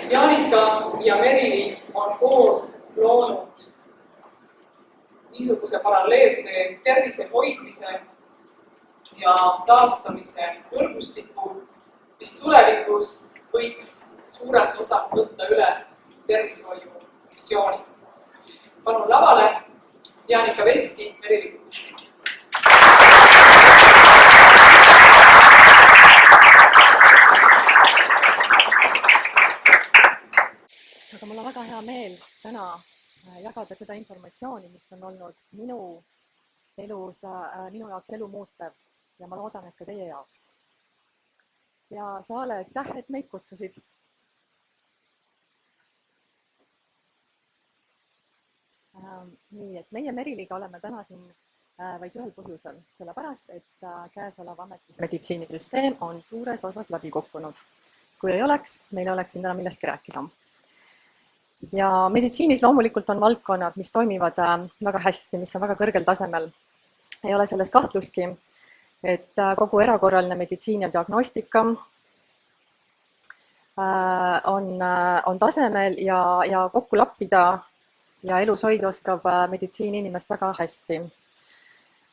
Jaanika ja Merili on koos loonud niisuguse paralleelse tervise hoidmise ja taastamise võrgustiku, mis tulevikus võiks suurelt osalt võtta üle tervishoiu funktsiooni. Palun lavale Jaanika Veski, Merili Kuusk. Aga mul on väga hea meel täna jagada seda informatsiooni, mis on olnud minu jaoks elu muutev ja ma loodan, et ka teie jaoks. Ja Saale, aitäh, et meid kutsusid. Nii, et meie Meriliga oleme täna siin vaid ühel põhjusel, sellepärast, et käesolev ametlik meditsiinisüsteem on suures osas läbi kukkunud. Kui ei oleks, meil oleks siin täna millestki rääkida. Ja meditsiinis loomulikult on valdkonnad, mis toimivad väga hästi, mis on väga kõrgel tasemel. Ei ole selles kahtlustki, et kogu erakorraline meditsiin ja diagnostika on tasemel ja kokku lappida ja elus hoida oskab meditsiin inimest väga hästi.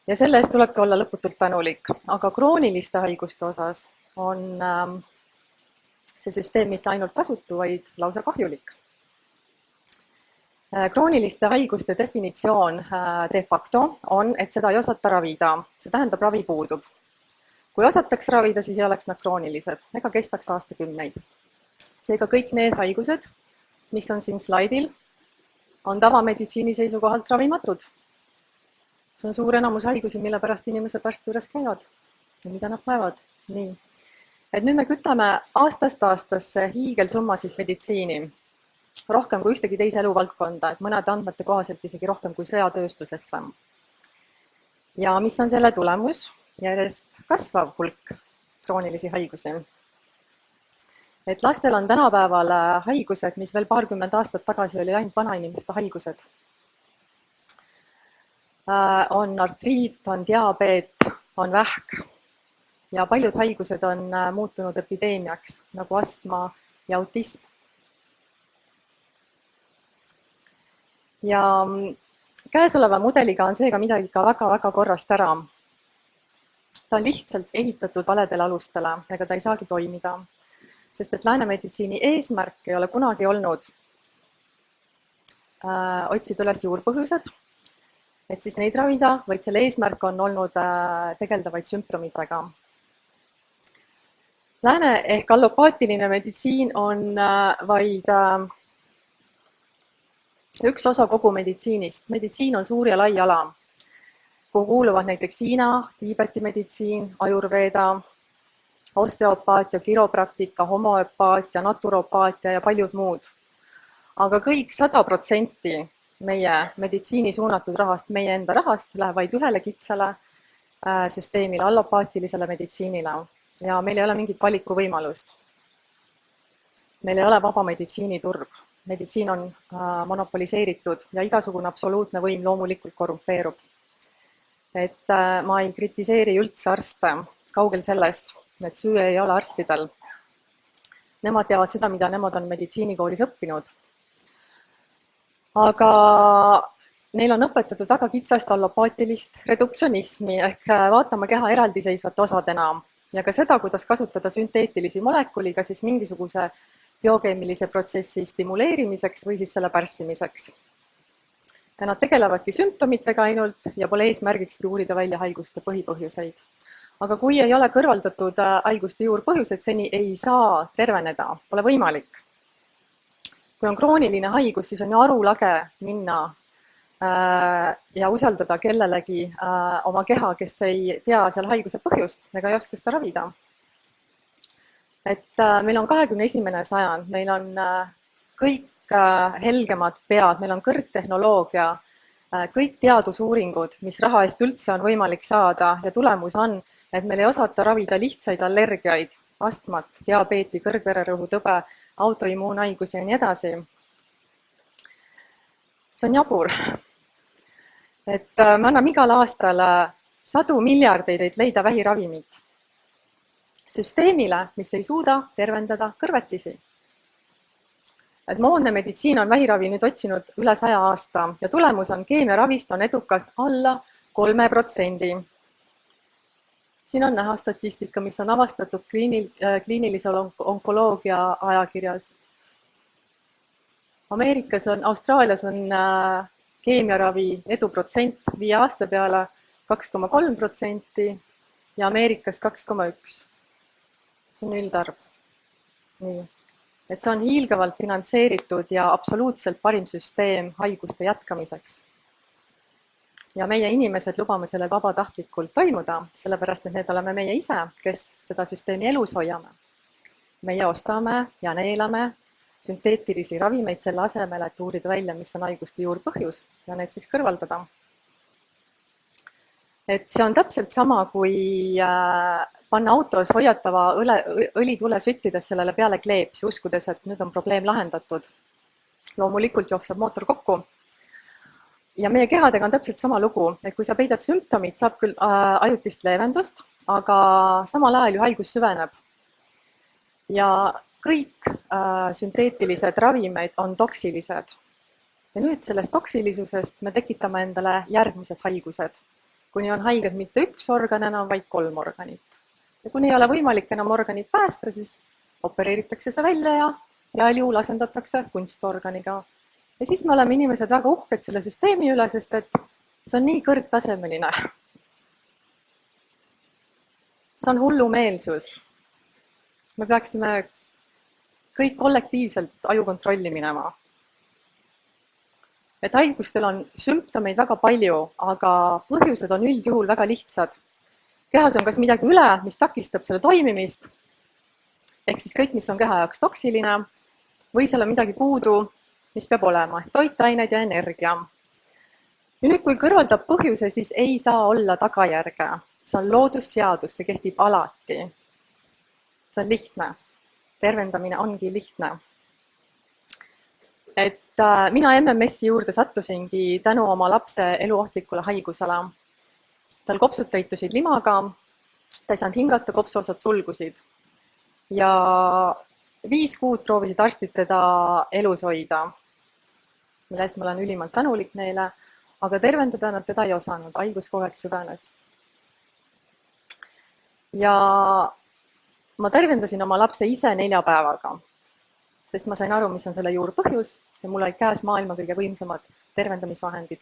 Ja selle eest tulebki olla lõputult tänulik, aga krooniliste haiguste osas on see süsteem mitte ainult kasutu, vaid lausa kahjulik. Krooniliste haiguste definitsioon de facto on, et seda ei osata ravida, see tähendab, ravi puudub. Kui osataks ravida, siis ei oleks nad kroonilised, ega kestaks aastakümneid. Seega kõik need haigused, mis on siin slaidil, on tavameditsiini seisukohalt ravimatud. See on suur enamus haigusi, mille pärast inimesed arsti juures käivad ja mida nad vaevad. Nii. Et nüüd me kütame aastast aastasse hiigelsummasid meditsiini. Rohkem kui ühtegi teise eluvaldkonda, et mõnede andmete kohaselt isegi rohkem kui sõjatööstusesse. Ja mis on selle tulemus? Järjest kasvav hulk kroonilisi haigusi. Et lastel on tänapäeval haigused, mis veel paarkümmend aastat tagasi oli ainult vanainimeste haigused. On artriit, on diabeet, on vähk ja paljud haigused on muutunud epideemiaks, nagu astma ja autism. Ja käesoleva mudeliga on seega midagi ka väga korrast ära. Ta on lihtsalt ehitatud valedele alustele, ega ta ei saagi toimida, sest et läänemeditsiini eesmärk ei ole kunagi olnud otsida üles juurpõhjused, et siis neid ravida, vaid selle eesmärk on olnud tegeleda vaid sümptomitega. Lääne ehk allopaatiline meditsiin on vaid üks osa kogu meditsiinist. Meditsiin on suur ja lai ala, kuhu kuuluvad näiteks Hiina, Tiibeti meditsiin, ajurveeda, osteopaatia, kiropraktika, homoöpaatia, naturopaatia ja paljud muud. Aga kõik 100% meie meditsiini suunatud rahast, meie enda rahast, läheb vaid ühele kitsale süsteemile, allopaatilisele meditsiinile. Ja meil ei ole mingit valikuvõimalust. Meil ei ole vaba meditsiiniturg. Meditsiin on monopoliseeritud ja igasugune absoluutne võim loomulikult korrumpeerub. Et ma ei kritiseeri üldse arste, kaugel sellest, et süü ei ole arstidel. Nemad teavad seda, mida nemad on meditsiinikoolis õppinud. Aga neil on õpetatud väga kitsast allopaatilist reduktsionismi ehk vaatama keha eraldiseisvate osadena ja ka seda, kuidas kasutada sünteetilisi molekuli, ka siis mingisuguse biokeemilise protsessi stimuleerimiseks või siis selle pärssimiseks. Ja nad tegelevadki sümptomitega ainult ja pole eesmärgikski uurida välja haiguste põhipõhjuseid. Aga kui ei ole kõrvaldatud haiguste juurpõhjused, seni ei saa terveneda, pole võimalik. Kui on krooniline haigus, siis on ju arulage minna ja usaldada kellelegi oma keha, kes ei tea seal haiguse põhjust ega ei oska seda ravida. Et meil on 21. sajand, meil on kõik helgemad pead, meil on kõrgtehnoloogia, kõik teadusuuringud, mis raha eest üldse on võimalik saada ja tulemus on, et meil ei osata ravida lihtsaid allergiaid, astmat, diabeeti, kõrgvererõhu tõbe, autoimmuunhaigusi ja nii edasi. See on jabur. Et me anname igal aastal 100 miljardeid, et leida vähiravimit. Süsteemile, mis ei suuda tervendada kõrvetisi. Et moodne meditsiin on vähiravi nüüd otsinud üle 100 aasta ja tulemus on keemiaravist on edukas alla 3%. Siin on näha statistika, mis on avastatud kliinilise onkoloogia ajakirjas. Austraalias on keemiaravi eduprotsent 5 aasta peale 2,3% ja Ameerikas 2,1%. See on üldarv. Nii. Et see on hiilgavalt finantseeritud ja absoluutselt parim süsteem haiguste jätkamiseks. Ja meie inimesed lubame sellel vabatahtlikult toimuda, sellepärast et need oleme meie ise, kes seda süsteemi elus hoiame. Meie ostame ja neelame sünteetilisi ravimeid selle asemel, et uurida välja, mis on haiguste juurpõhjus ja need siis kõrvaldada. Et see on täpselt sama, kui panna autos hoiatava õlitule süttides sellele peale kleeps, uskudes, et nüüd on probleem lahendatud. Loomulikult jookseb mootor kokku. Ja meie kehadega on täpselt sama lugu, et kui sa peidad sümptomid, saab küll ajutist leevendust, aga samal ajal ju haigus süveneb. Ja kõik sünteetilised ravimeid on toksilised. Ja nüüd sellest toksilisusest me tekitame endale järgmised haigused, kuni on haiged mitte üks organ enam, vaid 3 organit. Ja kuni ei ole võimalik enam organit päästa, siis opereeritakse see välja ja heal juhul asendatakse kunstorganiga. Ja siis me oleme inimesed väga uhked selle süsteemi üle, sest et see on nii kõrgtasemeline. See on hullumeelsus. Me peaksime kõik kollektiivselt ajukontrolli minema. Et haigustel on sümptomeid väga palju, aga põhjused on üldjuhul väga lihtsad. Kehas on kas midagi üle, mis takistab selle toimimist, ehk siis kõik, mis on keha jaoks toksiline, või seal on midagi puudu, mis peab olema, toitained ja energia. Ja nüüd, kui kõrvaldab põhjuse, siis ei saa olla tagajärge. See on loodusseadus, see kehtib alati. See on lihtne. Tervendamine ongi lihtne. Et mina MMS-i juurde sattusingi tänu oma lapse eluohtlikule haigusele. Tal kopsud täitusid limaga, ta ei saanud hingata, kopsuosad sulgusid. Ja 5 kuud proovisid arstid teda elus hoida, mille eest ma olen ülimalt tänulik neile, aga tervendada nad teda ei osanud, haigus kogu aeg süvenes. Ja ma tervendasin oma lapse ise 4 päevaga, sest ma sain aru, mis on selle juurpõhjus ja mul olid käes maailma kõige võimsamad tervendamisvahendid.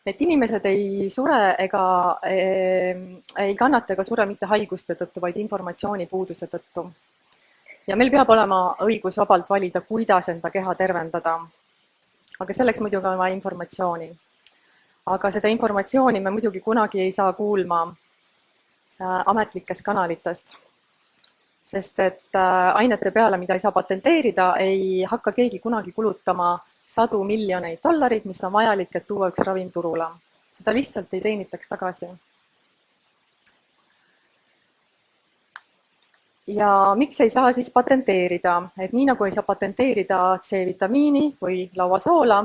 Et inimesed ei sure ega ei kannata ega sure mitte haiguste tõttu, vaid informatsiooni puuduse tõttu. Ja meil peab olema õigus vabalt valida, kuidas enda keha tervendada. Aga selleks muidugi on vaja informatsiooni. Aga seda informatsiooni me muidugi kunagi ei saa kuulma ametlikest kanalitest. Sest et ainete peale, mida ei saa patenteerida, ei hakka keegi kunagi kulutama $100 miljoneid, mis on vajalik, et tuua üks ravim turule. Seda lihtsalt ei teenitaks tagasi. Ja miks ei saa siis patenteerida? Et nii nagu ei saa patenteerida C-vitamiini või lauasoola,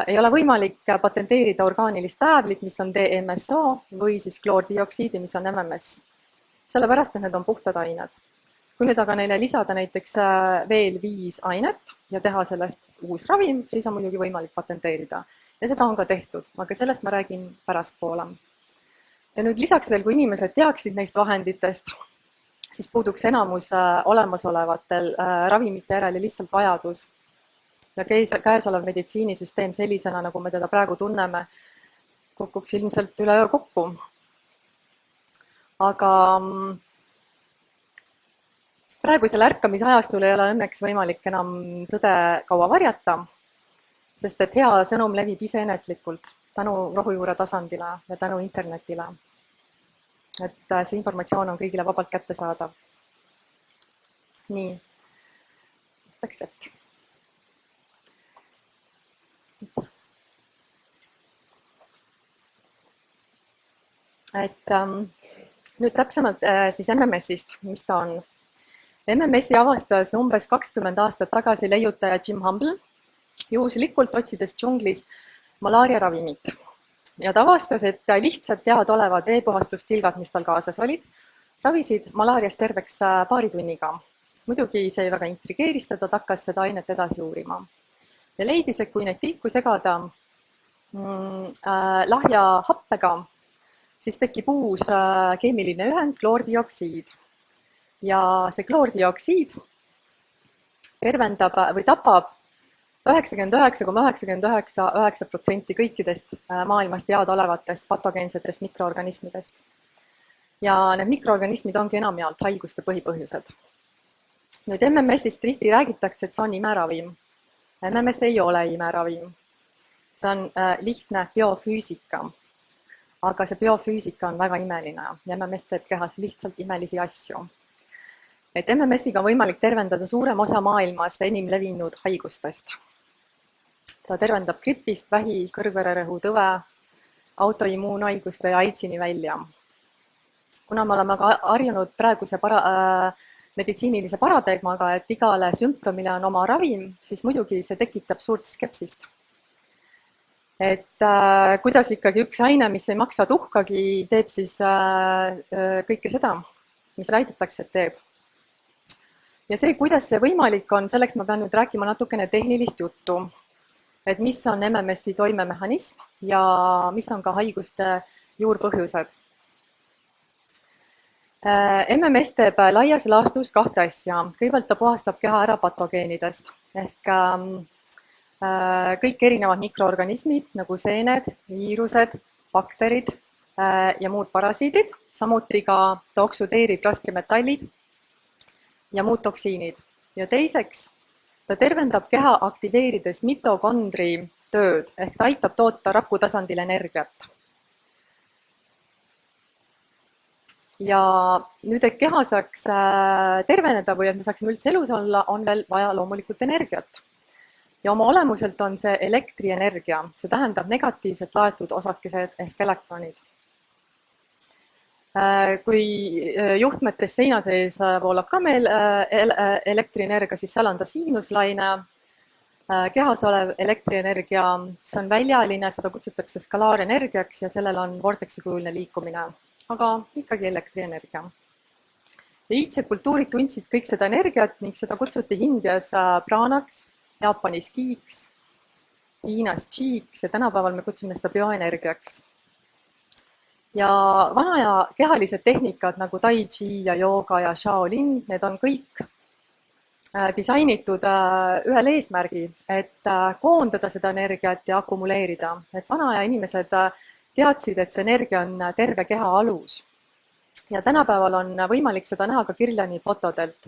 ei ole võimalik patenteerida orgaanilist äävlit, mis on DMSO või siis kloordioksiidi, mis on MMS. Sellepärast, et need on puhtad ained. Kui nüüd aga neile lisada näiteks veel 5 ainet ja teha sellest uus ravim, siis on muidugi võimalik patenteerida. Ja seda on ka tehtud, aga sellest ma räägin pärastpoole. Ja nüüd lisaks veel, kui inimesed teaksid neist vahenditest, siis puuduks enamus olemasolevatel ravimite järele lihtsalt vajadus. Ja käesolev meditsiinisüsteem sellisena, nagu me teda praegu tunneme, kukuks ilmselt üleöö kokku. Aga praegusel ärkamisajastul ei ole õnneks võimalik enam tõde kaua varjata, sest et hea sõnum levib iseeneslikult tänu rohujuure tasandile ja tänu internetile. Et see informatsioon on kõigile vabalt kättesaadav. Nii. Accept. Et nüüd täpsemalt siis MMS-ist, mis ta on. MMS-i avastas umbes 20 aastat tagasi leiutaja Jim Humble, juhuslikult otsides džunglis malaariaravimit. Ja ta avastas, et lihtsalt teadaolevad veepuhastustilgad, mis tal kaasas olid, ravisid malaariast terveks paari tunniga. Muidugi see ei väga intrigeerista, ta hakkas seda ainet edasi uurima. Ja leidis, et kui neid tilku segada lahja happega, siis tekib uus keemiline ühend, kloordioksiid. Ja see kloordioksiid tervendab või tapab 99,9999% kõikidest maailmast teadaolevatest patogeensetest mikroorganismidest. Ja need mikroorganismid ongi enamjaolt haiguste põhipõhjused. Nüüd MMS-ist tihti räägitakse, et see on imeravim. MMS ei ole imeravim. See on lihtne biofüüsika. Aga see biofüüsika on väga imeline ja MMS teeb kehas lihtsalt imelisi asju. Et MMS-iga on võimalik tervendada suurem osa maailmas enim levinud haigustest. Ta tervendab gripist, vähi, kõrgvererõhu tõve, autoimmuunhaiguste ja AIDSini välja. Kuna me oleme harjunud praeguse meditsiinilise paradigmaga, et igale sümptomile on oma ravim, siis muidugi see tekitab suurt skepsist. Et kuidas ikkagi üks aine, mis ei maksa tuhkagi, teeb siis kõike seda, mis väidetakse, et teeb. Ja see, kuidas see võimalik on, selleks ma pean nüüd rääkima natukene tehnilist juttu. Et mis on MMS-i toimemehhanism ja mis on ka haiguste juurpõhjused. MMS teeb laias laastus kahte asja. Kõigepealt ta puhastab keha ära patogeenidest ehk kõik erinevad mikroorganismid nagu seened, viirused, bakterid ja muud parasiidid. Samuti ka ta oksudeerib raskemetallid ja muud toksiinid. Ja teiseks, ta tervendab keha aktiveerides mitokondri tööd ehk ta aitab toota raku tasandil energiat. Ja nüüd, et keha saaks terveneda või et me saaksime üldse elus olla, on veel vaja loomulikult energiat. Ja oma olemuselt on see elektrienergia, see tähendab negatiivselt laetud osakesed ehk elektronid. Kui juhtmetes seina sees voolab ka meil elektrienergia, siis seal on ta siinuslaine. Kehas olev elektrienergia, see on väljaline, seda kutsutakse skalaarenergiaks ja sellel on vortexikujuline liikumine, aga ikkagi elektrienergia. Iidsed kultuurid tundsid kõik seda energiat ning seda kutsuti Indias praanaks, Jaapanis kiiks, Hiinas chiiks ja tänapäeval me kutsume seda bioenergiaks. Ja vanaja kehalised tehnikad nagu tai chi ja jooga ja shaolin, need on kõik disainitud ühel eesmärgil, et koondada seda energiat ja akumuleerida. Et vanaja inimesed teadsid, et see energia on terve keha alus. Ja tänapäeval on võimalik seda näha ka Kirliani fotodelt,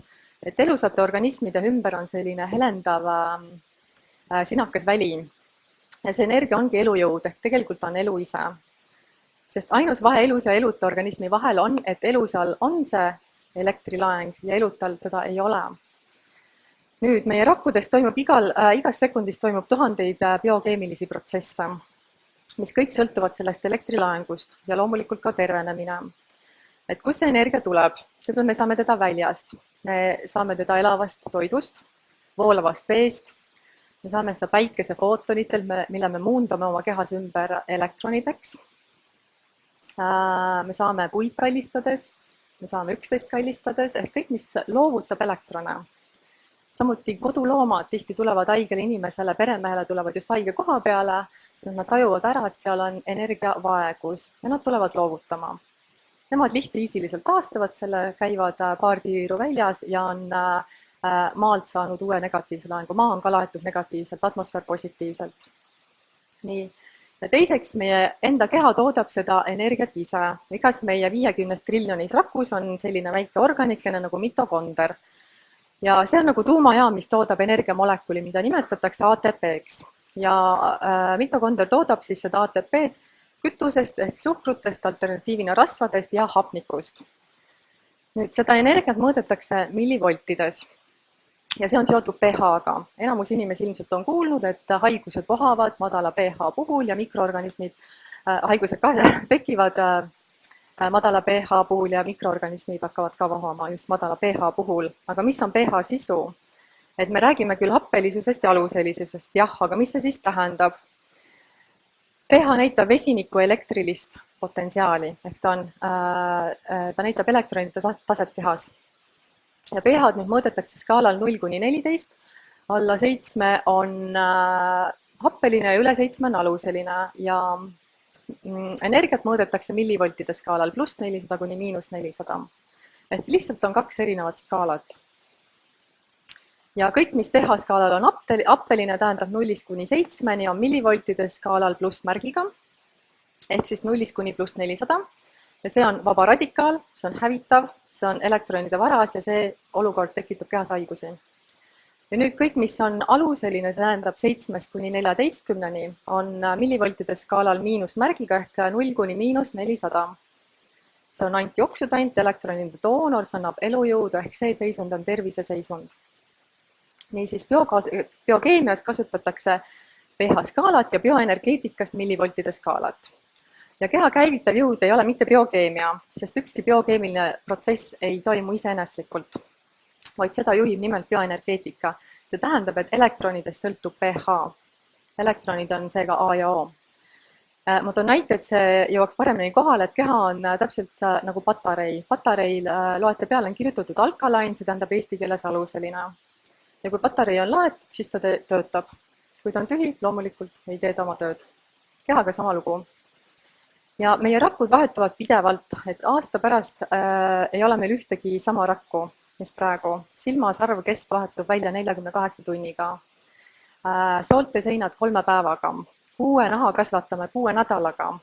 et elusate organismide ümber on selline helendav sinakas väli. Ja see energia ongi elujõud, ehk tegelikult on elu ise. Sest ainus vahe elus ja eluta organismi vahel on, et elusal on see elektrilaeng ja elutal seda ei ole. Nüüd, meie rakkudes toimub igas sekundis toimub tuhandeid biokeemilisi protsesse, mis kõik sõltuvad sellest elektrilaengust ja loomulikult ka tervenemine. Et kus see energia tuleb? Kõigepealt me saame teda väljast. Me saame teda elavast toidust, voolavast veest. Me saame seda päikesefootonitelt, mille me muundame oma kehas ümber elektronideks. Me saame puid kallistades, me saame üksteist kallistades, ehk kõik, mis loovutab elektrone. Samuti koduloomad tihti tulevad haigele inimesele, peremehele tulevad just haige koha peale, sest nad tajuvad ära, et seal on energiavaegus ja nad tulevad loovutama. Nemad lihtviisiliselt taastavad selle, käivad paar tiiru väljas ja on maalt saanud uue negatiivse laengu. Maa on ka laetud negatiivselt, atmosfäär positiivselt. Nii. Ja teiseks, meie enda keha toodab seda energiat ise. Igas meie 50 triljonis rakus on selline väike organikene nagu mitokonder. Ja see on nagu tuumajaam, mis toodab energiamolekuli, mida nimetatakse ATP-ks. Ja mitokonder toodab siis seda ATP-d kütusest ehk suhkrutest, alternatiivina rasvadest ja hapnikust. Nüüd seda energiat mõõdetakse millivoltides. Ja see on seotud pH-ga. Enamus inimesi ilmselt on kuulnud, et haigused vohavad madala pH puhul ja mikroorganismid, haigused tekivad madala pH puhul ja mikroorganismid hakkavad ka vohama just madala pH puhul. Aga mis on pH sisu? Et me räägime küll happelisusest ja aluselisusest, jah, aga mis see siis tähendab? pH näitab vesiniku elektrilist potentsiaali, ehk ta näitab elektronide taset kehas. Ja pH-d nüüd mõõdetakse skaalal 0–14, alla 7 on happeline ja üle 7 on aluseline ja energiat mõõdetakse millivoltide skaalal +400 kuni -400. Ehk lihtsalt on 2 erinevat skaalat. Ja kõik, mis pH-skaalal on happeline, tähendab 0–7 on millivoltide skaalal plussmärgiga, ehk siis 0 kuni +400. Ja see on vaba radikaal, see on hävitav, see on elektronide varas ja see olukord tekitab kehas haigusi. Ja nüüd kõik, mis on aluseline, see tähendab 7 kuni 14, on millivoltide skaalal miinusmärgiga ehk 0 kuni -400. See on antioksüdant, elektronide doonor, see annab elujõudu ehk see seisund on terviseseisund. Niisiis biokeemias kasutatakse pH-skaalat ja bioenergeetikas millivoltide skaalat. Ja keha käivitav jõud ei ole mitte biokeemia, sest ükski biokeemiline protsess ei toimu iseeneslikult, vaid seda juhib nimelt bioenergeetika. See tähendab, et elektronidest sõltub pH. Elektronid on seega A ja O. Ma toon näite, et see jõuaks paremini kohale, et keha on täpselt nagu patarei. Patareil loete peale on kirjutatud alkalain, see tähendab eesti keeles aluseline. Ja kui patarei on laetud, siis ta töötab. Kui ta on tühi, loomulikult ei tee ta oma tööd. Kehaga sama lugu. Ja meie rakud vahetuvad pidevalt, et aasta pärast ei ole meil ühtegi sama rakku, mis praegu. Silmasarv kest vahetub välja 48 tunniga. Soolte seinad 3 päevaga. Puue naha kasvatame 6 nädalaga.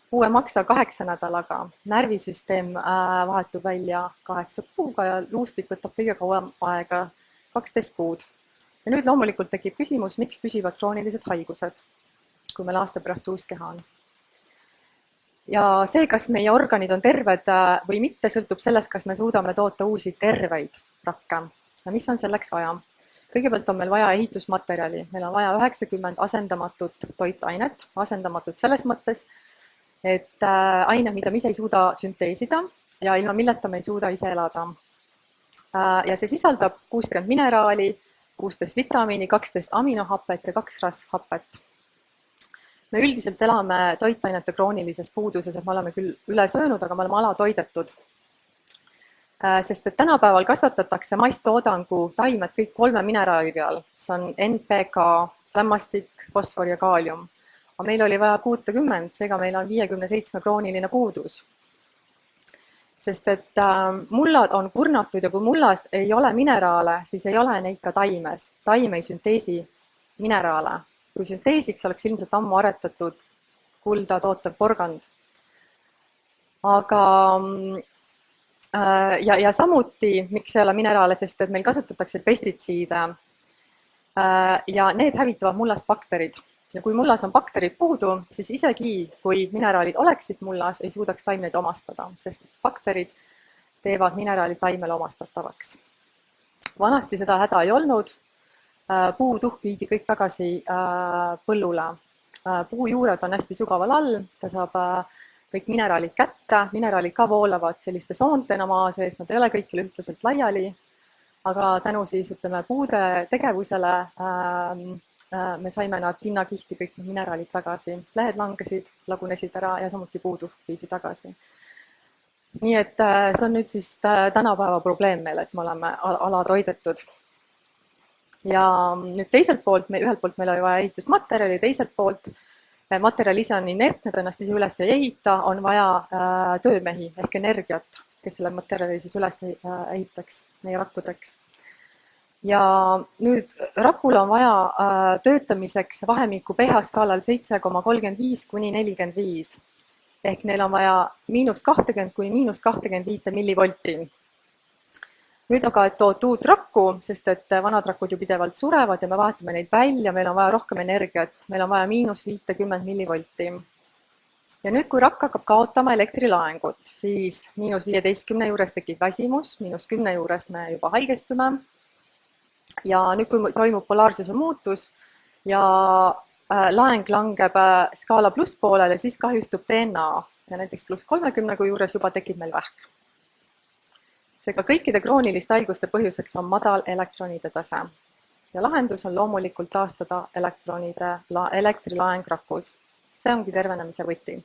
Puue maksa 8 nädalaga. Närvisüsteem vahetub välja 8 kuuga ja luustik võtab kõige kauem aega 12 kuud. Ja nüüd loomulikult tekib küsimus, miks püsivad kroonilised haigused, kui meil aasta pärast uus keha on. Ja see, kas meie organid on terved või mitte, sõltub sellest, kas me suudame toota uusi terveid rakke. Ja mis on selleks vaja? Kõigepealt on meil vaja ehitusmaterjali. Meil on vaja 90 asendamatut toitainet. Asendamatut selles mõttes, et aine, mida me ise ei suuda sünteesida ja ilma milleta me ei suuda ise elada. Ja see sisaldab 60 mineraali, 16 vitamiini, 12 aminohapet ja 2 rasvhapet. Me üldiselt elame toitainete kroonilises puuduses, et me oleme küll üle söönud, aga me oleme alatoidetud. Sest et tänapäeval kasvatatakse masstoodangu taimed kõik 3 mineraali peal. See on NPK, lämmastik, fosfor ja kaalium. Aga meil oli vaja 60, seega meil on 57 krooniline puudus. Sest et mullad on kurnatud ja kui mullas ei ole mineraale, siis ei ole neid ka taimes. Taim ei sünteesi mineraale. Kui sünteesiks oleks ilmselt ammu aretatud kulda tootev porgand. Aga ja samuti, miks ei ole mineraale, sest et meil kasutatakse pestitsiide ja need hävitavad mullas bakterid. Ja kui mullas on bakterid puudu, siis isegi kui mineraalid oleksid mullas, ei suudaks taim neid omastada, sest bakterid teevad mineraalid taimele omastatavaks. Vanasti seda häda ei olnud. Puutuhk viidi kõik tagasi põllule. Puujuured on hästi sügaval all, ta saab kõik mineraalid kätte, mineraalid ka voolavad selliste soontena maa sees, nad ei ole kõikil ühtlaselt laiali, aga tänu siis, ütleme, puude tegevusele me saime nad pinnakihti kõik mineraalid tagasi. Lehed langesid, lagunesid ära ja samuti puutuhk viidi tagasi. Nii et see on nüüd siis tänapäeva probleem meil, et me oleme alatoidetud. Ja nüüd teiselt poolt, ühelt poolt meil oli vaja ehitusmaterjali, teiselt poolt materjal ise on inertne, ennast ise üles ei ehita, on vaja töömehi ehk energiat, kes selle materjali siis üles ehitaks meie rakkudeks. Ja nüüd rakul on vaja töötamiseks vahemikku pH-skaalal 7,35 kuni 45. Ehk neil on vaja -20 kuni -25 millivolti. Nüüd aga, et toota uut rakku, sest et vanad rakud ju pidevalt surevad ja me vahetame neid välja, meil on vaja rohkem energiat, meil on vaja -50 millivolti. Ja nüüd, kui rakk hakkab kaotama elektrilaengut, siis -15 juures tekib väsimus, -10 juures me juba haigestume. Ja nüüd, kui toimub polaarsuse muutus ja laeng langeb skaala plusspoolele, siis kahjustub DNA ja näiteks +30 juures juba tekib meil vähk. Seega kõikide krooniliste haiguste põhjuseks on madal elektronide tase. Ja lahendus on loomulikult taastada elektrilaeng rakus. See ongi tervenemise võti.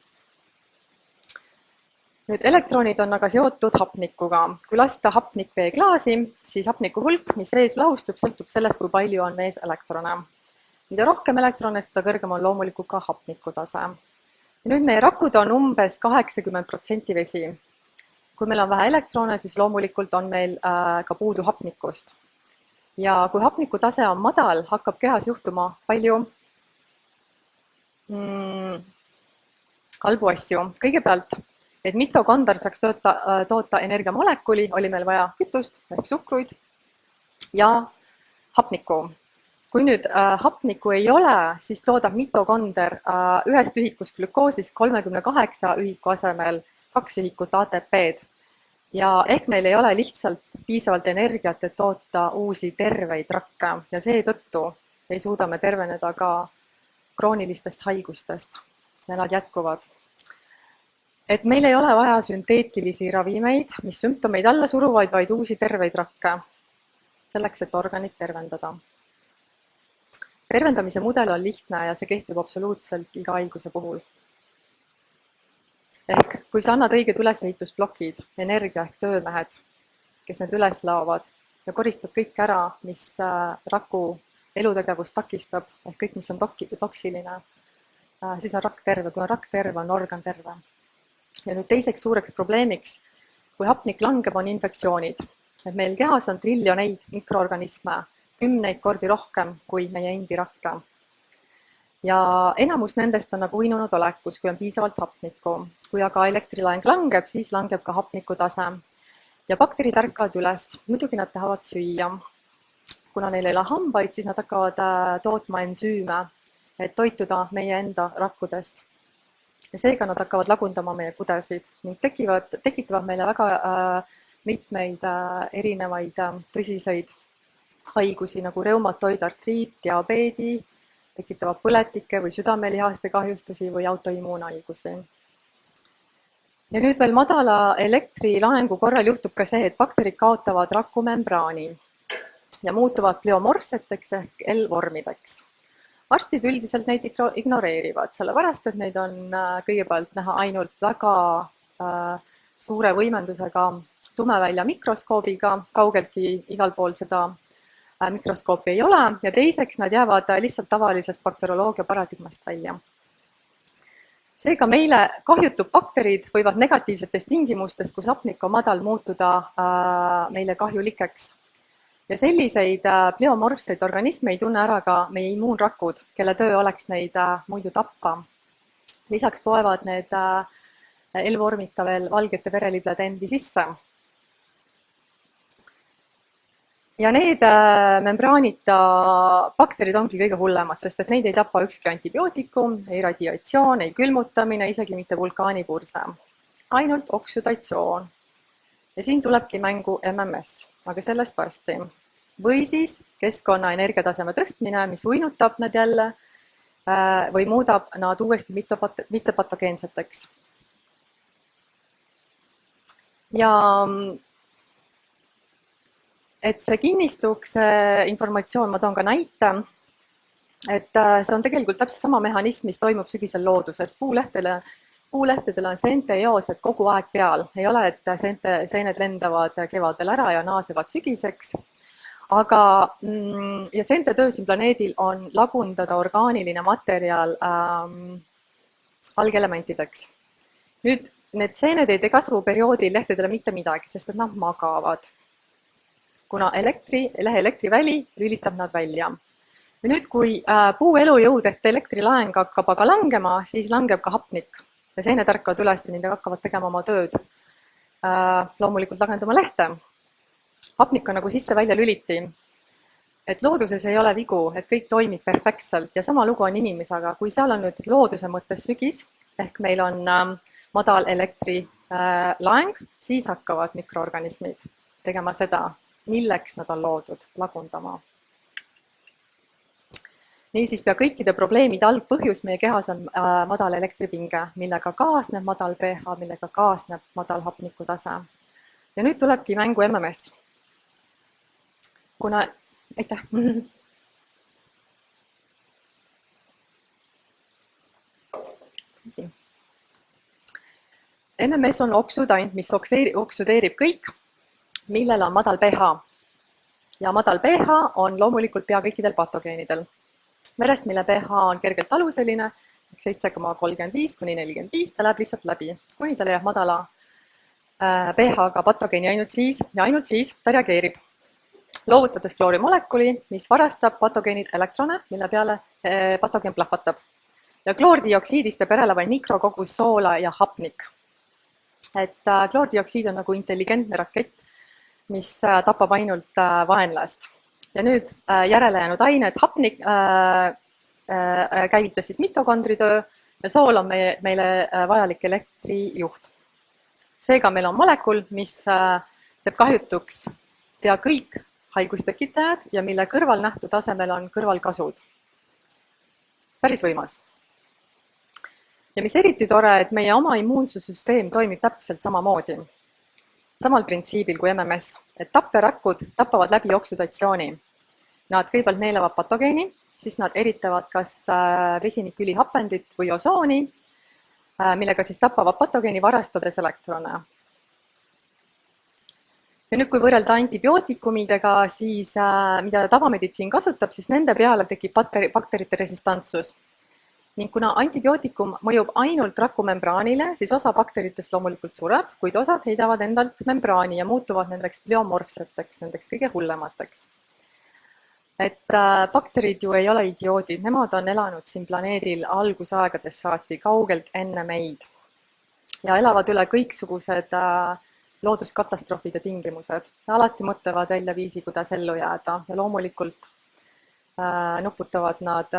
Nüüd elektronid on aga seotud hapnikuga. Kui lasta hapnik veeklaasi, siis hapniku hulk, mis vees lahustub, sõltub sellest, kui palju on vees elektrone. Mida rohkem elektrone, seda kõrgem on loomulikult ka hapniku tase. Ja nüüd meie rakud on umbes 80% vesi. Kui meil on vähe elektrone, siis loomulikult on meil ka puudu hapnikust. Ja kui hapniku tase on madal, hakkab kehas juhtuma palju halbu asju. Kõigepealt, et mitokondr saaks toota energiamolekuli, oli meil vaja kütust, ehk suhkruid ja hapnikku. Kui nüüd hapnikku ei ole, siis toodab mitokondr ühest ühikust glükoosist 38 ühiku asemel 2 ühikut ATP-d. Ja ehk meil ei ole lihtsalt piisavalt energiat, et toota uusi terveid rakke ja seetõttu ei suuda me terveneda ka kroonilistest haigustest ja nad jätkuvad. Et meil ei ole vaja sünteetilisi ravimeid, mis sümptomeid alla suruvaid, vaid uusi terveid rakke, selleks, et organit tervendada. Tervendamise mudel on lihtne ja see kehtib absoluutselt iga haiguse puhul. Ehk kui sa annad õiged ülesehitusblokid, energia ehk töömehed, kes need üles laovad ja koristad kõik ära, mis raku elutegevust takistab, ehk kõik, mis on toksiline, siis on rakk terve. Kui on rakk terve, on organ terve. Ja nüüd teiseks suureks probleemiks, kui hapnik langeb, on infektsioonid. Et meil kehas on triljoneid mikroorganisme, 10 kordi rohkem kui meie endi rakke. Ja enamus nendest on nagu uinunud olekus, kui on piisavalt hapnikku. Kui aga elektrilaeng langeb, siis langeb ka hapniku tase. Ja bakterid ärkavad üles. Muidugi nad tahavad süüa. Kuna neil ei ole hambaid, siis nad hakkavad tootma ensüüme, et toituda meie enda rakkudest. Ja seega nad hakkavad lagundama meie kudesid ning tekitavad meile väga mitmeid erinevaid tõsiseid haigusi nagu reumatoid, artriit, diabeedi, tekitavad põletike või südamelihaste kahjustusi või autoimmuunhaigusi. Ja nüüd veel madala elektrilaengu korral juhtub ka see, et bakterid kaotavad rakumembraani ja muutuvad pleomorfseteks ehk L-vormideks. Arstid üldiselt neid ignoreerivad, sellepärast, et neid on kõigepealt näha ainult väga suure võimendusega tumevälja mikroskoobiga, kaugeltki igal pool seda mikroskoopi ei ole, ja teiseks nad jäävad lihtsalt tavalisest bakterioloogia paradigmast välja. Seega meile kahjutud bakterid võivad negatiivsetes tingimustes, kus hapnik on madal, muutuda meile kahjulikeks. Ja selliseid pleomorfseid organisme ei tunne ära ka meie immuunrakud, kelle töö oleks neid muidu tappa. Lisaks poevad need L-vormita veel valgete vereliblede endi sisse. Ja need membraanita bakterid ongi kõige hullemad, sest et neid ei tapa ükski antibiootikum, ei radiatsioon, ei külmutamine, isegi mitte vulkaanipurse. Ainult oksüdatsioon. Ja siin tulebki mängu MMS, aga sellest varsti. Või siis keskkonna energiataseme tõstmine, mis uinutab nad jälle või muudab nad uuesti mittepatogeenseteks. Ja et see kinnistuks informatsioon, ma toon ka näite, et see on tegelikult täpselt sama mehhanism, mis toimub sügisel looduses. Puulehtedel on seente eosed kogu aeg peal. Ei ole, et seened lendavad kevadel ära ja naasevad sügiseks. Aga ja seente töö siin planeedil on lagundada orgaaniline materjal algelementideks. Nüüd need seened ei kasvu perioodil lehtedele mitte midagi, sest et nad magavad. Kuna lehe elektriväli lülitab nad välja. Ja nüüd, kui puu elujõud ehk elektrilaeng hakkab aga langema, siis langeb ka hapnik. Ja seened ärkavad üles ja nendega hakkavad tegema oma tööd. Loomulikult lagendama lehte. Hapnik on nagu sisse-välja lüliti. Et looduses ei ole vigu, et kõik toimib perfektselt ja sama lugu on inimesega. Kui seal on nüüd looduse mõttes sügis, ehk meil on madal elektrilaeng, siis hakkavad mikroorganismid tegema seda, milleks nad on loodud, lagundama. Niisiis pea kõikide probleemide algpõhjus meie kehas on madal elektripinge, millega kaasneb madal pH, millega kaasneb madal hapniku tase. Ja nüüd tulebki mängu MMS. Kuna, aitäh. MMS on oksudaint, mis oksudeerib kõik, millel on madal pH. Ja madal pH on loomulikult pea kõikidel patogeenidel. Verest, mille pH on kergelt aluseline, 7,35 kuni 45, ta läheb lihtsalt läbi, kuni ta leiab madala pH-ga patogeeni ainult siis ta reageerib, loovutades kloorimolekuli, mis varastab patogeenid elektrone, mille peale patogeen plahvatab. Ja kloordioksiidist teeb järele vaid mikrokogus soola ja hapnik. Et kloordioksiid on nagu intelligentne rakett, mis tapab ainult vaenlast. Ja nüüd järele jäänud ained, hapnik käivitas siis mitokondritöö ja sool on meile vajalik elektrijuht. Seega meil on molekul, mis teeb kahjutuks pea kõik haigustekitajad ja mille kõrvalnähtu tasemel on kõrvalkasud. Päris võimas. Ja mis eriti tore, et meie oma immuunsussüsteem toimib täpselt samamoodi. Samal printsiibil kui MMS, et tapperakud tapavad läbi oksudatsiooni. Nad kõigepealt neelavad patogeeni, siis nad eritavad kas vesinikülihapendit või osooni, millega siis tapavad patogeeni varastades elektrone. Ja nüüd, kui võrrelda antibiootikumidega, siis mida tavameditsiin kasutab, siis nende peale tekib bakterite resistantsus. Ning kuna antibiootikum mõjub ainult rakumembraanile, siis osa bakteritest loomulikult sureb, kuid osad heidavad endalt membraani ja muutuvad nendeks pleomorfseteks, nendeks kõige hullemateks. Et bakterid ju ei ole idioodid, nemad on elanud siin planeedil algusaegades saati kaugelt enne meid ja elavad üle kõiksugused looduskatastroofide tingimused. Alati mõtlevad välja viisi, kuidas ellu jääda ja loomulikult nuputavad nad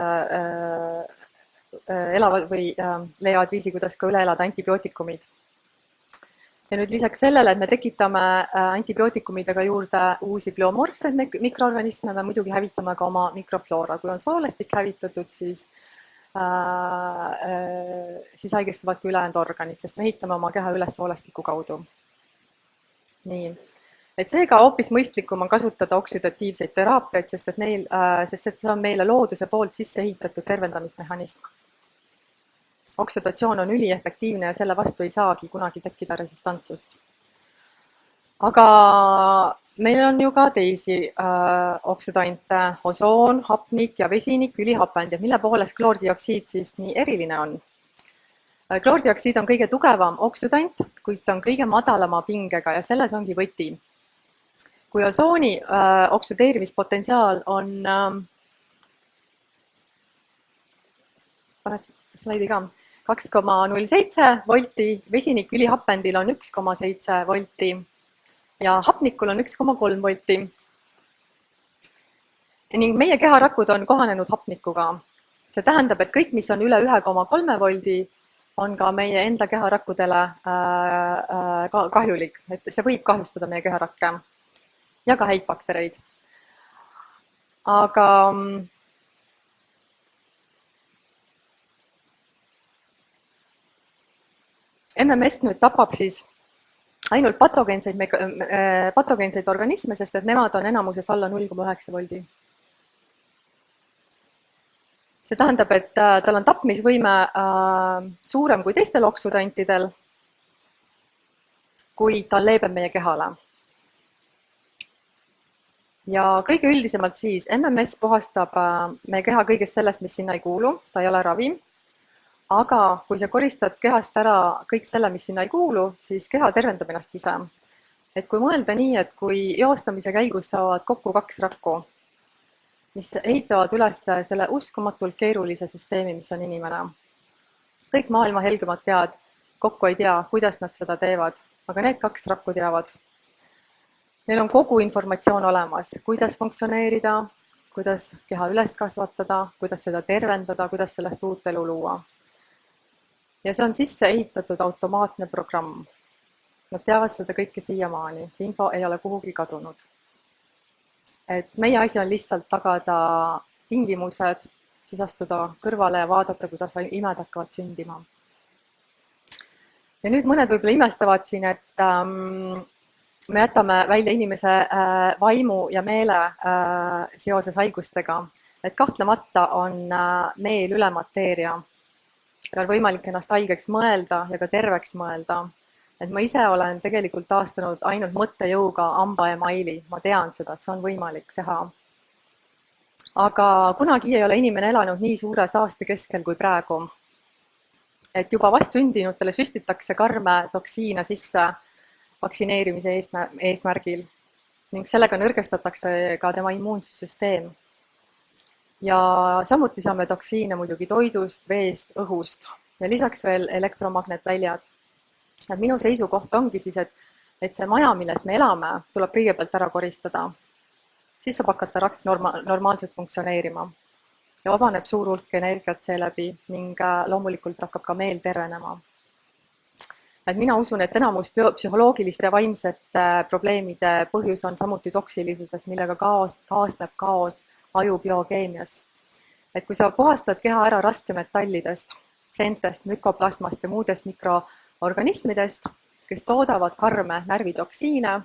elavad või leiavad viisi, kuidas ka üle elada antibiootikumid. Ja nüüd lisaks sellele, et me tekitame antibiootikumidega juurde uusi pleomorfseid mikroorganisme, me muidugi hävitame ka oma mikrofloora. Kui on soolestik hävitatud, siis haigestuvad ka ülejäänud organid, sest me ehitame oma keha üles soolestiku kaudu. Nii. Et seega hoopis mõistlikum on kasutada oksüdatiivseid teraapiaid, sest see on meile looduse poolt sisse ehitatud tervendamismehhanism. Oksudatsioon on üliefektiivne ja selle vastu ei saagi kunagi tekkida resistantsust. Aga meil on ju ka teisi oksüdante, osoon, hapnik ja vesinik, ülihapend, ja mille poolest kloordioksiid siis nii eriline on. Kloordioksiid on kõige tugevam oksüdant, kuid ta on kõige madalama pingega ja selles ongi võti. Kui osooni oksüdeerimispotentsiaal on slaidi ka 2,07 volti, vesinik ülihapendil on 1,7 volti ja hapnikul on 1,3 volti. Ning meie keharakud on kohanenud hapnikuga. See tähendab, et kõik, mis on üle 1,3 voldi, on ka meie enda keharakkudele kahjulik. Et see võib kahjustada meie keharakke ja ka häid baktereid. Aga MMS nüüd tapab siis ainult patogeenseid organisme, sest et nemad on enamuses alla 0,9 voldi. See tähendab, et tal on tapmisvõime suurem kui teistel oksüdantidel, kui ta on leebem meie kehale. Ja kõige üldisemalt siis MMS puhastab meie keha kõigest sellest, mis sinna ei kuulu, ta ei ole ravim. Aga kui sa koristad kehast ära kõik selle, mis sinna ei kuulu, siis keha tervendab ennast ise. Et kui mõelda nii, et kui joostamise käigus saavad kokku 2 rakku, mis ehitavad üles selle uskumatult keerulise süsteemi, mis on inimene. Kõik maailma helgemad pead kokku ei tea, kuidas nad seda teevad, aga need 2 rakku teavad. Neil on kogu informatsioon olemas, kuidas funktsioneerida, kuidas keha üles kasvatada, kuidas seda tervendada, kuidas sellest uut elu luua. Ja see on sisse ehitatud automaatne programm. Nad teavad seda kõike siiamaani, see info ei ole kuhugi kadunud. Et meie asi on lihtsalt tagada tingimused, siis astuda kõrvale ja vaadata, kuidas imed hakkavad sündima. Ja nüüd mõned võib-olla imestavad siin, et me jätame välja inimese vaimu ja meele seoses haigustega. Et kahtlemata on meel üle mateeria. On võimalik ennast haigeks mõelda ja ka terveks mõelda. Et ma ise olen tegelikult taastanud ainult mõttejõuga hamba-emaili. Ma tean seda, et see on võimalik teha. Aga kunagi ei ole inimene elanud nii suure saaste keskel kui praegu. Et juba vastsündinutele süstitakse karme toksiine sisse vaktsineerimise eesmärgil ning sellega nõrgestatakse ka tema immuunsussüsteem. Ja samuti saame toksiine muidugi toidust, veest, õhust ja lisaks veel elektromagnetväljad. Et minu seisukoht ongi siis, et see maja, millest me elame, tuleb kõigepealt ära koristada. Siis saab hakata rakt normaalselt funktsioneerima ja vabaneb suur hulk energiat seeläbi ning loomulikult hakkab ka meel tervenema. Et mina usun, et enamus psühholoogiliste ja vaimsete probleemide põhjus on samuti toksilisuses, millega kaasneb kaos aju biokeemias. Et kui sa puhastad keha ära raskemetallidest, seentest, mükoplasmast ja muudest mikroorganismidest, kes toodavad karme närvitoksiine,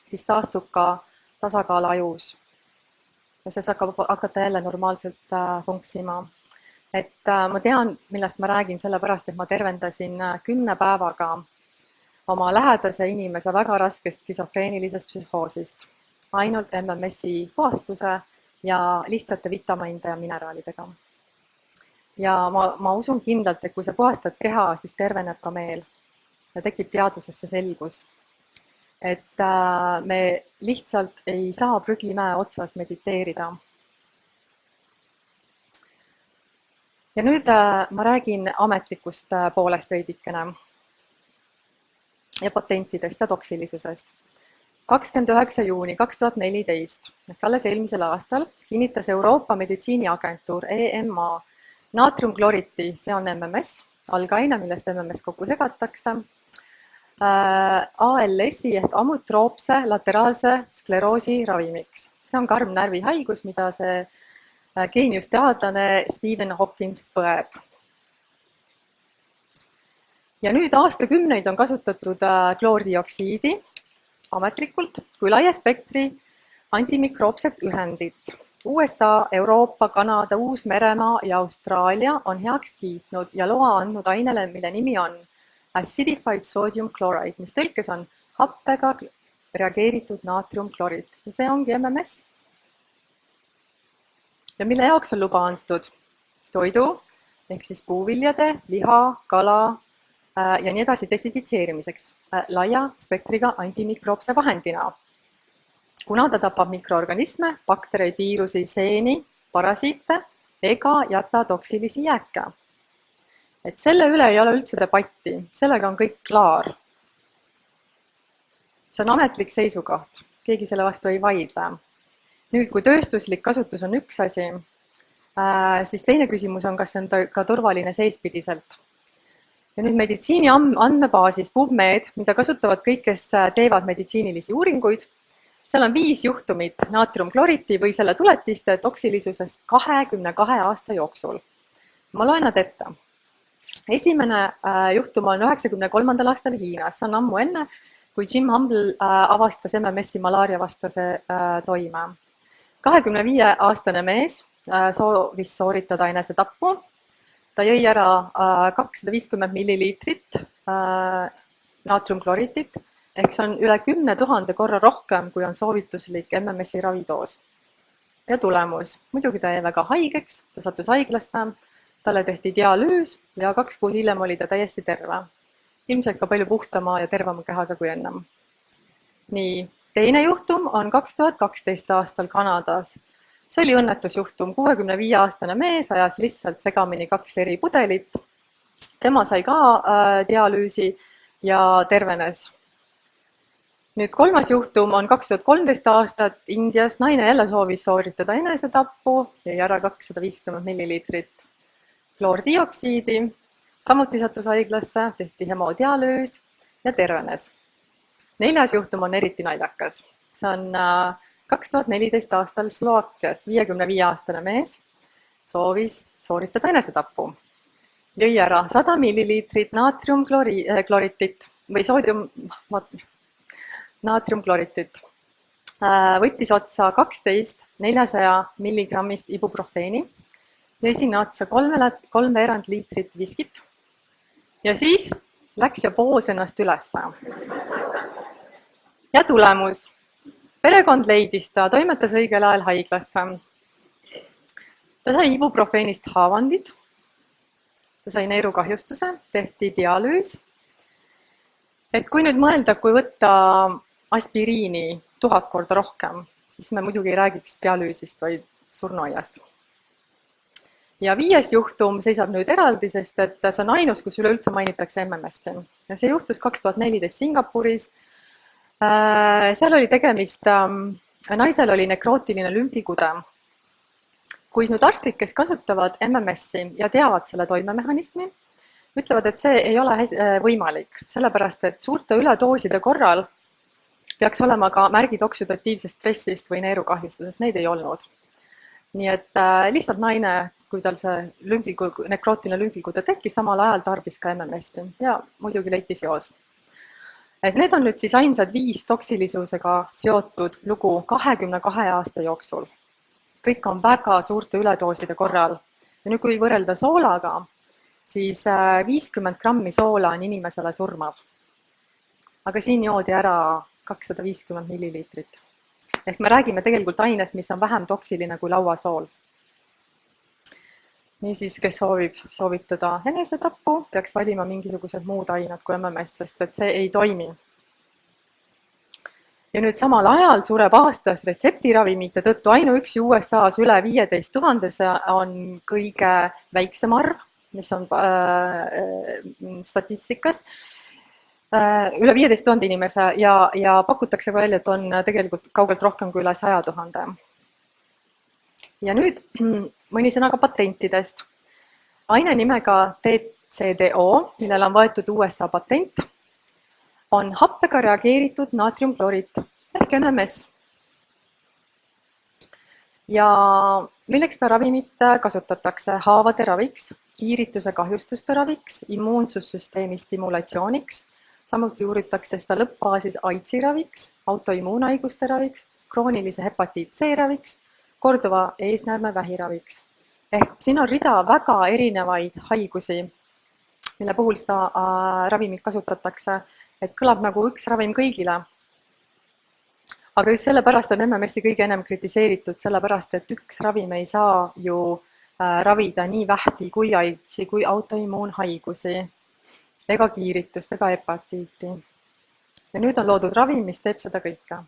siis taastub ka tasakaal ajus. Ja see saab hakata jälle normaalselt funksima. Et ma tean, millest ma räägin, sellepärast, et ma tervendasin 10 päevaga oma lähedase inimese väga raskest skisofreenilisest psühhoosist. Ainult MMS-i puhastuse ja lihtsate vitamiinide ja mineraalidega. Ja ma usun kindlalt, et kui sa puhastad keha, siis terveneb ka meel ja tekib teadvusesse selgus. Et me lihtsalt ei saa prügimäe otsas mediteerida. Ja nüüd ma räägin ametlikust poolest veidikene ja patentidest ja toksilisusest. 29. juuni 2014, et alles eelmisel aastal, kinnitas Euroopa Meditsiiniagentuur EMA naatriumkloriti, see on MMS, algaine, millest MMS kokku segatakse, ALS-i ehk amütroopse lateraalse skleroosi ravimiks. See on karm närvihaigus, mida see geeniusteadlane Stephen Hawkins põeb. Ja nüüd aastakümneid on kasutatud kloordioksiidi ametlikult kui laia spektri antimikroopset ühendit. USA, Euroopa, Kanada, Uus-Meremaa ja Austraalia on heaks kiitnud ja loa andnud ainele, mille nimi on acidified sodium chloride, mis tõlkes on happega reageeritud naatriumklorid. Ja see ongi MMS. Ja mille jaoks on luba antud? Toidu, ehk siis puuviljade, liha, kala ja nii edasi desinfitseerimiseks laia spektriga antimikroopse vahendina. Kuna ta tapab mikroorganisme, baktereid, viirusi, seeni, parasiite ega jäta toksilisi jääke. Et selle üle ei ole üldse debatti, sellega on kõik klaar. See on ametlik seisukoht, keegi selle vastu ei vaidle. Nüüd, kui tööstuslik kasutus on üks asi, siis teine küsimus on, kas see on ka turvaline seispidiselt. Ja nüüd meditsiini andmebaasis PubMed, mida kasutavad kõik, kes teevad meditsiinilisi uuringuid, seal on 5 juhtumit naatriumkloriti või selle tuletiste toksilisusest 22 aasta jooksul. Ma loen nad ette. Esimene juhtum on 1993. aastal Hiinas, see on ammu enne, kui Jim Humble avastas MMS-i malaariavastase toime. 25-aastane mees soovis sooritada enesetappu. Ta jõi ära 250 milliliitrit naatriumkloritit, ehk see on üle 10 000 korra rohkem, kui on soovituslik MMS-i ravidoos. Ja tulemus. Muidugi ta jäi väga haigeks, ta sattus haiglasse, talle tehti dialüüs ja 2 kuud hiljem oli ta täiesti terve. Ilmselt ka palju puhtama ja tervema kehaga kui ennem. Nii, teine juhtum on 2012 aastal Kanadas. See oli õnnetusjuhtum. 65-aastane mees ajas lihtsalt segamini 2 eri pudelit. Tema sai ka dialüüsi ja tervenes. Nüüd 3. juhtum on 2013 aastat Indias. Naine jälle soovis sooritada enesetappu ja ära 250 milliliitrit kloordioksiidi. Samuti sattus haiglasse, tehti hemodialüüs ja tervenes. 4. juhtum on eriti naljakas. See on 2014 aastal Slovakkias 55-aastane mees soovis sooritada enesetappu. Jõi ära 100 milliliitrit naatriumkloritit või naatriumkloritit. Võttis otsa 12 400 milligrammist ibuprofeeni, jõi sinna otsa 3 veerand liitrit viskit ja siis läks ja poos ennast ülesse. Ja tulemus. Perekond leidis ta, toimetas õigel ajal haiglasse. Ta sai ibuprofeenist haavandid, ta sai neerukahjustuse, tehti dialüüs. Et kui nüüd mõelda, kui võtta aspiriini 1000 korda rohkem, siis me muidugi ei räägiks dialüüsist, vaid surnuaiast. Ja 5. juhtum seisab nüüd eraldi, sest et see on ainus, kus üleüldse mainitakse MMS-i. Ja see juhtus 2014 Singapuris. Seal oli tegemist, naisel oli nekrootiline lümfikude. Kuid nüüd arstid, kes kasutavad MMS-i ja teavad selle toimemehhanismi, ütlevad, et see ei ole võimalik, sellepärast et suurte üledooside korral peaks olema ka märgid oksüdatiivsest stressist või neerukahjustusest, neid ei olnud. Nii et lihtsalt naine, kui tal see nekrootiline lümfikude tekkis, samal ajal tarbis ka MMS-i ja muidugi leiti seos. Et need on nüüd siis ainsad 5 toksilisusega seotud lugu 22 aasta jooksul. Kõik on väga suurte üledooside korral. Ja nüüd kui võrrelda soolaga, siis 50 grammi soola on inimesele surmav. Aga siin joodi ära 250 milliliitrit. Ehk me räägime tegelikult ainest, mis on vähem toksiline kui lauasool. Niisiis, kes soovib soovitada enesetappu, peaks valima mingisugused muud ained kui MMS, sest et see ei toimi. Ja nüüd samal ajal sureb aastas retseptiravimite tõttu ainuüksi USA-s üle 15 000 on kõige väiksem arv, mis on statistikas. Üle 15 000 inimese ja pakutakse välja, et on tegelikult kaugelt rohkem kui üle 100 000. Ja nüüd mõni sõna ka patentidest. Aine nimega TCDO, millel on võetud USA patent, on happega reageeritud naatriumkloriit ehk NMS. Ja milleks ta ravimit kasutatakse? Haavade raviks, kiirituse kahjustuste raviks, immuunsussüsteemi stimulatsiooniks, samuti uuritakse seda lõppfaasis AIDSi raviks, autoimmuunhaiguste raviks, kroonilise hepatiit C raviks, korduva eesnäärme vähiraviks. Ehk siin on rida väga erinevaid haigusi, mille puhul seda ravimit kasutatakse, et kõlab nagu üks ravim kõigile. Aga just sellepärast on MMS-i kõige enam kritiseeritud, sellepärast et üks ravim ei saa ju ravida nii vähti kui AIDSi, kui autoimmuunhaigusi, ega kiiritust, ega hepatiiti. Ja nüüd on loodud ravim, mis teeb seda kõike.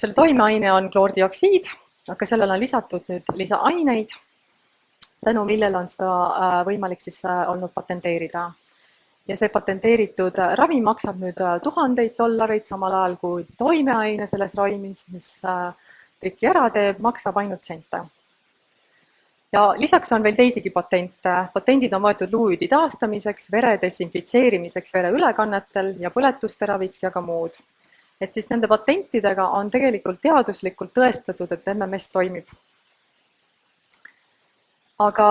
Selle toimeaine on kloordioksiid, aga sellel on lisatud nüüd lisaaineid, tänu millel on seda võimalik siis olnud patenteerida. Ja see patenteeritud ravim maksab nüüd $1000, samal ajal kui toimeaine selles ravimis, mis triki ära teeb, maksab ainult sente. Ja lisaks on veel teisigi patente. Patendid on võetud luuüdi taastamiseks, vere desinfitseerimiseks vere ülekannetel ja põletuste raviks ja ka muud. Et siis nende patentidega on tegelikult teaduslikult tõestatud, et MMS toimib. Aga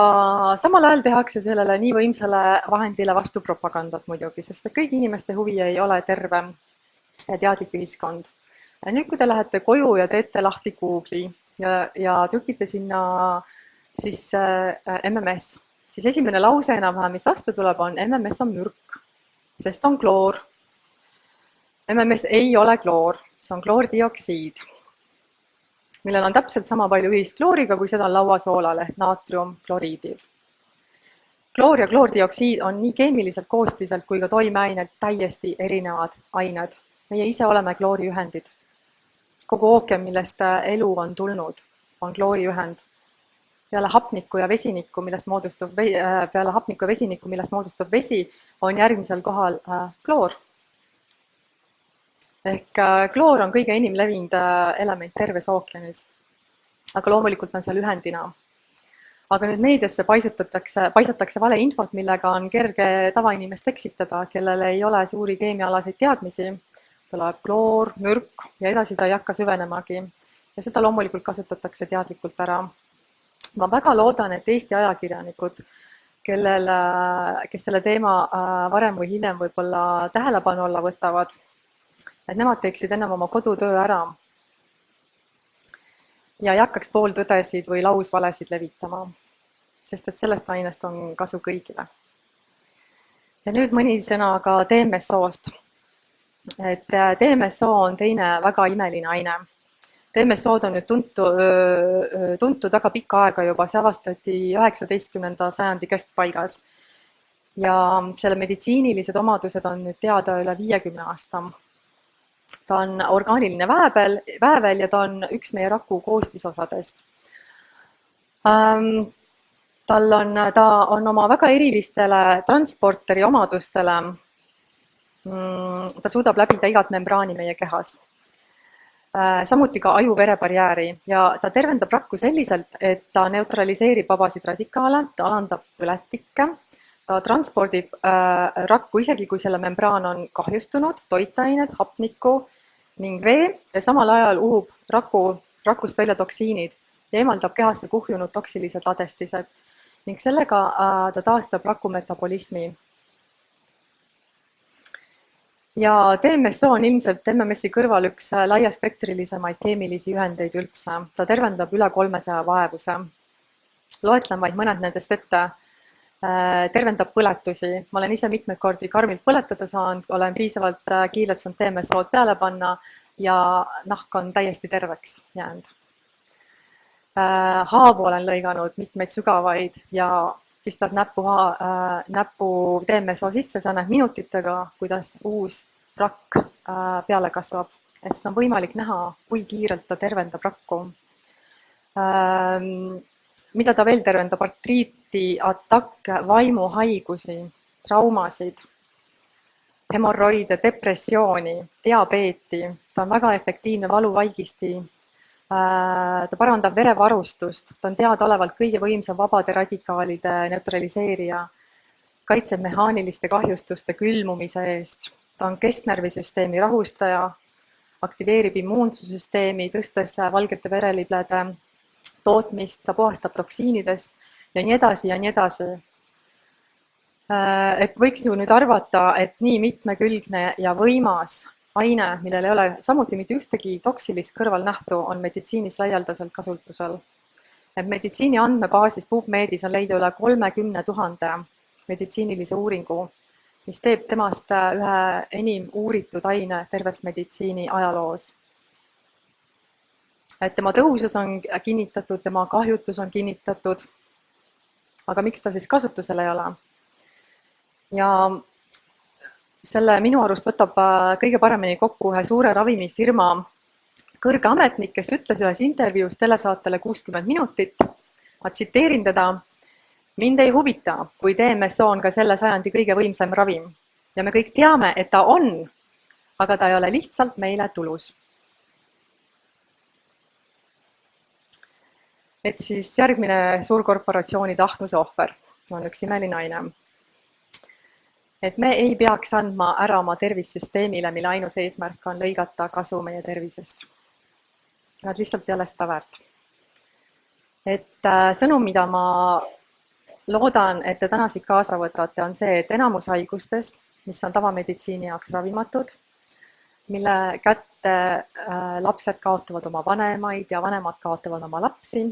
samal ajal tehakse sellele nii võimsale vahendile vastu propagandat muidugi, sest kõigi inimeste huvi ei ole terve ja teadlik ühiskond. Ja nüüd, kui te lähete koju ja teete lahti Google'i ja trükite sinna siis MMS, siis esimene lause enam-vähem, mis vastu tuleb, on MMS on mürk, sest on kloor. MMS ei ole kloor, see on kloordioksiid, millel on täpselt sama palju ühist klooriga, kui seda on lauasoolal ehk naatriumkloriidil. Kloor ja kloordioksiid on nii keemiliselt koostiselt kui ka toimeained täiesti erinevad ained. Meie ise oleme klooriühendid. Kogu ookean, millest elu on tulnud, on klooriühend. Peale hapniku ja vesiniku, millest moodustub vesi, on järgmisel kohal kloor. Ehk kloor on kõige enim levinud element terves ookeanis, aga loomulikult on seal ühendina. Aga nüüd meediasse paisatakse valeinfot, millega on kerge tavainimest eksitada, kellel ei ole suuri keemiaalaseid teadmisi. Tuleb kloor, mürk ja edasi ta ei hakka süvenemagi. Ja seda loomulikult kasutatakse teadlikult ära. Ma väga loodan, et Eesti ajakirjanikud, kes selle teema varem või hiljem võib-olla tähelepanu alla võtavad, et nemad teeksid ennem oma kodutöö ära ja ei hakkaks pooltõdesid või lausvalesid levitama, sest et sellest ainest on kasu kõigile. Ja nüüd mõni sõna ka DMSO-st. Et DMSO on teine väga imeline aine. DMSO-d on nüüd tuntud väga pikka aega juba, see avastati 19. sajandi keskpaigas. Ja selle meditsiinilised omadused on nüüd teada üle 50 aasta. Ta on orgaaniline väävel ja ta on üks meie raku koostisosadest. Ta on oma väga erilistele transporteri omadustele, ta suudab läbida igat membraani meie kehas. Samuti ka aju-verebarjääri ja ta tervendab rakku selliselt, et ta neutraliseerib vabasid radikaale, ta alandab põletikke, ta transpordib rakku isegi kui selle membraan on kahjustunud, toitained, hapnikku ning vee ja samal ajal uhub rakust välja toksiinid ja eemaldab kehasse kuhjunud toksilised ladestised ning sellega ta taastab raku metabolismi. Ja DMSO on ilmselt MMS-i kõrval üks laiaspektrilisemaid keemilisi ühendeid üldse. Ta tervendab üle 300 vaevuse. Loetlen vaid mõned nendest ette. Tervendab põletusi. Ma olen ise mitmeid kordi karmilt põletada saanud, olen piisavalt kiirelt saanud DMSO-d peale panna ja nahk on täiesti terveks jäänud. Haavu olen lõiganud mitmeid sügavaid ja pistad näpu DMSO sisse, sa näed minutitega, kuidas uus rakk peale kasvab. Et seda on võimalik näha, kui kiirelt ta tervendab rakku. Mida ta veel tervendab? Artriiti, atakke, vaimuhaigusi, traumasid, hemorroide, depressiooni, diabeeti. Ta on väga efektiivne valuvaigisti. Ta parandab verevarustust, ta on teadaolevalt kõige võimsam vabade radikaalide neutraliseerija, kaitseb mehaaniliste kahjustuste külmumise eest, ta on kesknärvisüsteemi rahustaja, aktiveerib immuunsussüsteemi, tõstes valgete vereliblede tootmist, ta puhastab toksiinidest ja nii edasi ja nii edasi. Et võiks ju nüüd arvata, et nii mitmekülgne ja võimas aine, millel ei ole samuti mitte ühtegi toksilist kõrvalnähtu, on meditsiinis laialdaselt kasutusel. Meditsiini andmebaasis PubMedis on leida üle 30 000 meditsiinilise uuringu, mis teeb temast ühe enim uuritud aine terves meditsiini ajaloos. Et tema tõhusus on kinnitatud, tema kahjutus on kinnitatud, aga miks ta siis kasutusel ei ole? Ja selle minu arust võtab kõige paremini kokku ühe suure ravimifirma kõrge ametnik, kes ütles ühes intervjuus telesaatele 60 minutit. Ma tsiteerin teda: mind ei huvita, kui DMSO on ka selle sajandi kõige võimsam ravim. Ja me kõik teame, et ta on, aga ta ei ole lihtsalt meile tulus. Et siis järgmine suurkorporatsiooni tahtnuse ohver on üks imeline naine. Et me ei peaks andma ära oma tervissüsteemile, mille ainus eesmärk on lõigata kasu meie tervisest. Nad lihtsalt ei ole seda väärt. Et sõnum, mida ma loodan, et te täna siit kaasa võtate, on see, et enamus haigustest, mis on tavameditsiini jaoks ravimatud, mille kätte lapsed kaotavad oma vanemaid ja vanemad kaotavad oma lapsi,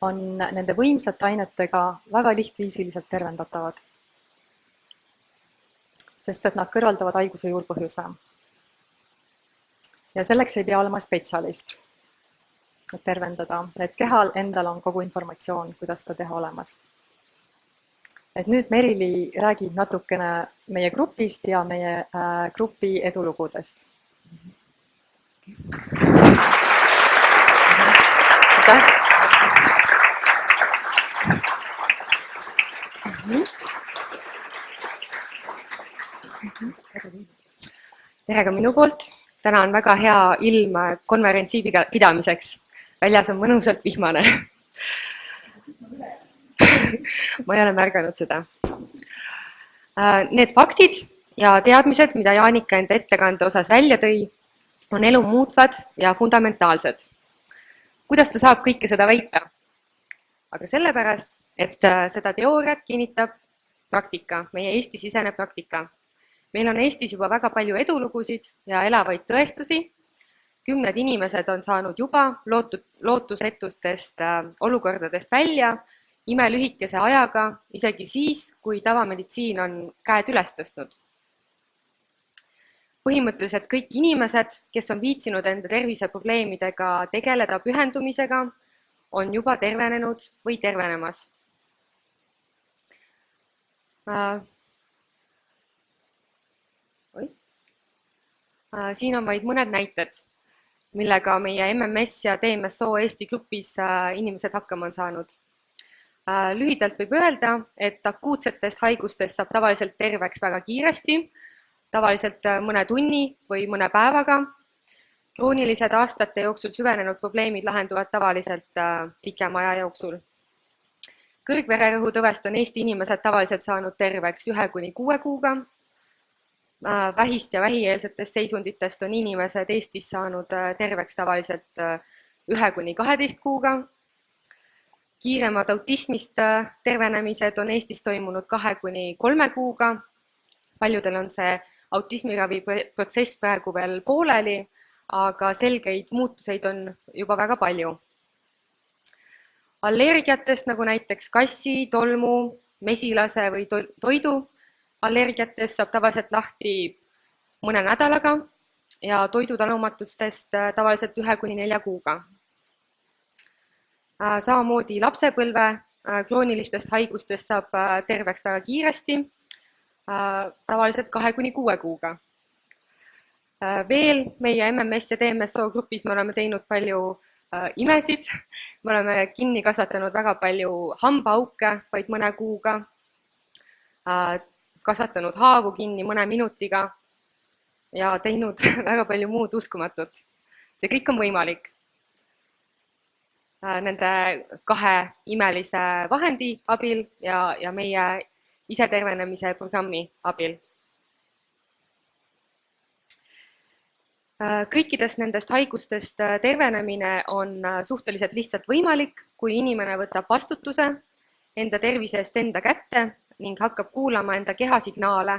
on nende võimsate ainetega väga lihtviisiliselt tervendatavad. Sest et nad kõrvaldavad haiguse juurpõhjuse. Ja selleks ei pea olema spetsialist, et tervendada, et kehal endal on kogu informatsioon, kuidas seda teha olemas. Et nüüd Merili räägib natukene meie grupist ja meie grupi edulugudest. Tere ka minu poolt. Täna on väga hea ilm konverentsi pidamiseks. Väljas on mõnusalt vihmane. Ma ei ole märganud seda. Need faktid ja teadmised, mida Jaanika enda ettekande osas välja tõi, on elu muutvad ja fundamentaalsed. Kuidas ta saab kõike seda väita? Aga sellepärast, et seda teooriat kinnitab praktika, meie Eesti-sisene praktika. Meil on Eestis juba väga palju edulugusid ja elavaid tõestusi. 10 inimesed on saanud juba lootusetustest olukordadest välja imelühikese ajaga, isegi siis, kui tavameditsiin on käed üles tõstnud. Põhimõtteliselt kõik inimesed, kes on viitsinud enda terviseprobleemidega tegeleda pühendumisega, on juba tervenenud või tervenemas. Siin on vaid mõned näited, millega meie MMS ja DMSO Eesti grupis inimesed hakkama on saanud. Lühidalt võib öelda, et akuutsetest haigustest saab tavaliselt terveks väga kiiresti, tavaliselt mõne tunni või mõne päevaga. Kroonilised aastate jooksul süvenenud probleemid lahenduvad tavaliselt pikema aja jooksul. Kõrgvererõhutõvest on Eesti inimesed tavaliselt saanud terveks 1–6 kuuga. Vähist ja vähieelsetest seisunditest on inimesed Eestis saanud terveks tavaliselt 1–12 kuuga. Kiiremad autismist tervenemised on Eestis toimunud 2–3 kuuga. Paljudel on see autismiravi protsess praegu veel pooleli, aga selgeid muutuseid on juba väga palju. Allergiatest, nagu näiteks kassi, tolmu, mesilase või toidu allergiatest saab tavaliselt lahti mõne nädalaga ja toidutalumatustest tavaliselt 1–4 kuuga. Samamoodi lapsepõlve kroonilistest haigustest saab terveks väga kiiresti, tavaliselt 2–6 kuuga. Veel meie MMS ja DMSO grupis me oleme teinud palju imesid, me oleme kinni kasvatanud väga palju hambaauke vaid mõne kuuga, kasvatanud haavu kinni mõne minutiga ja teinud väga palju muud uskumatut. See kõik on võimalik nende 2 imelise vahendi abil ja meie isetervenemise programmi abil. Kõikidest nendest haigustest tervenemine on suhteliselt lihtsalt võimalik, kui inimene võtab vastutuse enda tervise eest enda kätte ning hakkab kuulama enda kehasignaale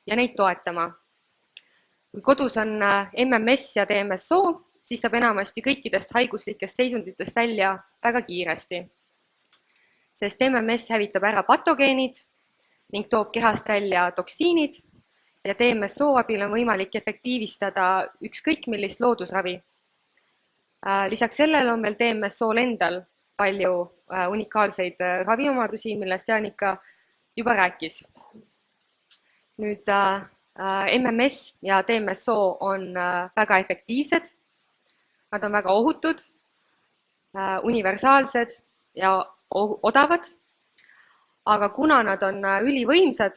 ja neid toetama. Kui kodus on MMS ja DMSO, siis saab enamasti kõikidest haiguslikest seisunditest välja väga kiiresti, sest MMS hävitab ära patogeenid ning toob kehast välja toksiinid ja DMSO abil on võimalik efektiivistada ükskõik millist loodusravi. Lisaks sellele on veel DMSO-l endal palju unikaalseid raviomadusi, millest Jaanika juba rääkis. Nüüd MMS ja DMSO on väga efektiivsed, nad on väga ohutud, universaalsed ja odavad, aga kuna nad on ülivõimsad,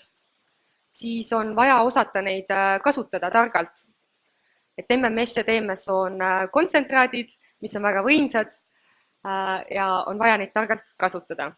siis on vaja osata neid kasutada targalt. Et MMS ja DMSO on kontsentraadid, mis on väga võimsad ja on vaja neid targalt kasutada.